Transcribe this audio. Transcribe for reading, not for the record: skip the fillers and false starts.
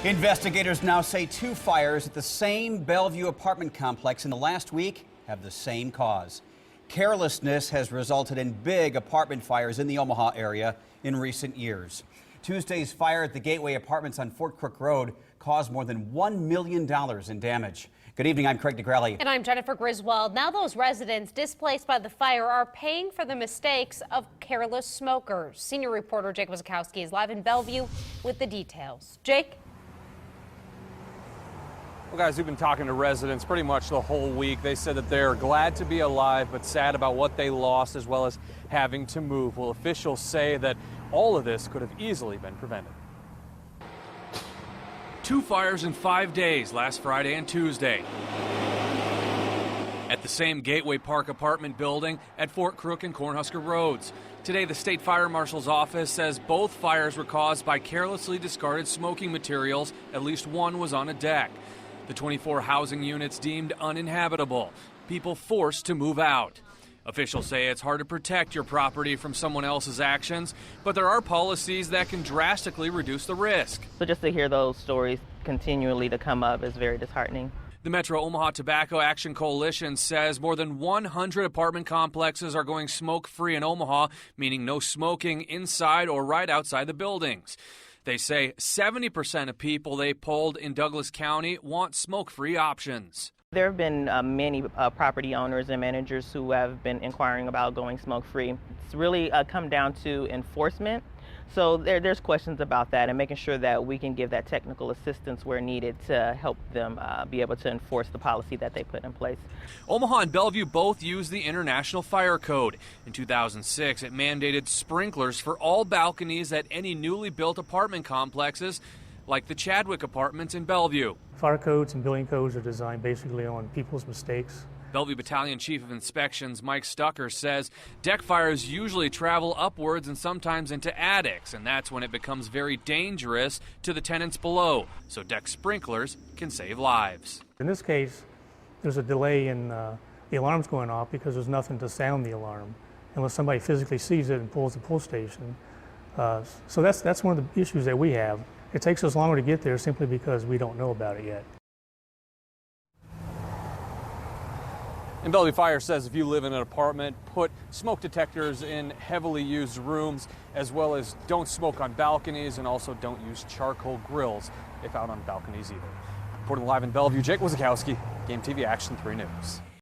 Investigators now say two fires at the same Bellevue apartment complex in the last week have the same cause. Carelessness has resulted in big apartment fires in the Omaha area in recent years. Tuesday's fire at the Gateway Apartments on Fort Crook Road caused more than $1 million in damage. Good evening, I'm Craig DeGrelli. And I'm Jennifer Griswold. Now those residents displaced by the fire are paying for the mistakes of careless smokers. Senior reporter Jake Wazakowski is live in Bellevue with the details. Jake? Well, guys, we've been talking to residents pretty much the whole week. They said that they're glad to be alive, but sad about what they lost, as well as having to move. Well, officials say that all of this could have easily been prevented. Two fires in 5 days, last Friday and Tuesday, at the same Gateway Park apartment building at Fort Crook and Cornhusker Roads. Today, the state fire marshal's office says both fires were caused by carelessly discarded smoking materials. At least one was on a deck. The 24 housing units deemed uninhabitable, people forced to move out. Officials say it's hard to protect your property from someone else's actions, but there are policies that can drastically reduce the risk. So just to hear those stories continually to come up is very disheartening. The Metro Omaha Tobacco Action Coalition says more than 100 apartment complexes are going smoke-free in Omaha, meaning no smoking inside or right outside the buildings. They say 70% of people they polled in Douglas County want smoke-free options. There have been many property owners and managers who have been inquiring about going smoke-free. It's really come down to enforcement. So there's questions about that and making sure that we can give that technical assistance where needed to help them be able to enforce the policy that they put in place. Omaha and Bellevue both use the International Fire Code. In 2006, it mandated sprinklers for all balconies at any newly built apartment complexes, like the Chadwick Apartments in Bellevue. Fire codes and building codes are designed basically on people's mistakes. Bellevue Battalion Chief of Inspections Mike Stucker says deck fires usually travel upwards and sometimes into attics, and that's when it becomes very dangerous to the tenants below. So deck sprinklers can save lives. In this case, there's a delay in the alarms going off because there's nothing to sound the alarm unless somebody physically sees it and pulls the pull station. So that's one of the issues that we have. It takes us longer to get there simply because we don't know about it yet. And Bellevue Fire says if you live in an apartment, put smoke detectors in heavily used rooms, as well as don't smoke on balconies, and also don't use charcoal grills if out on balconies either. Reporting live in Bellevue, Jake Wazakowski, KMTV Action 3 News.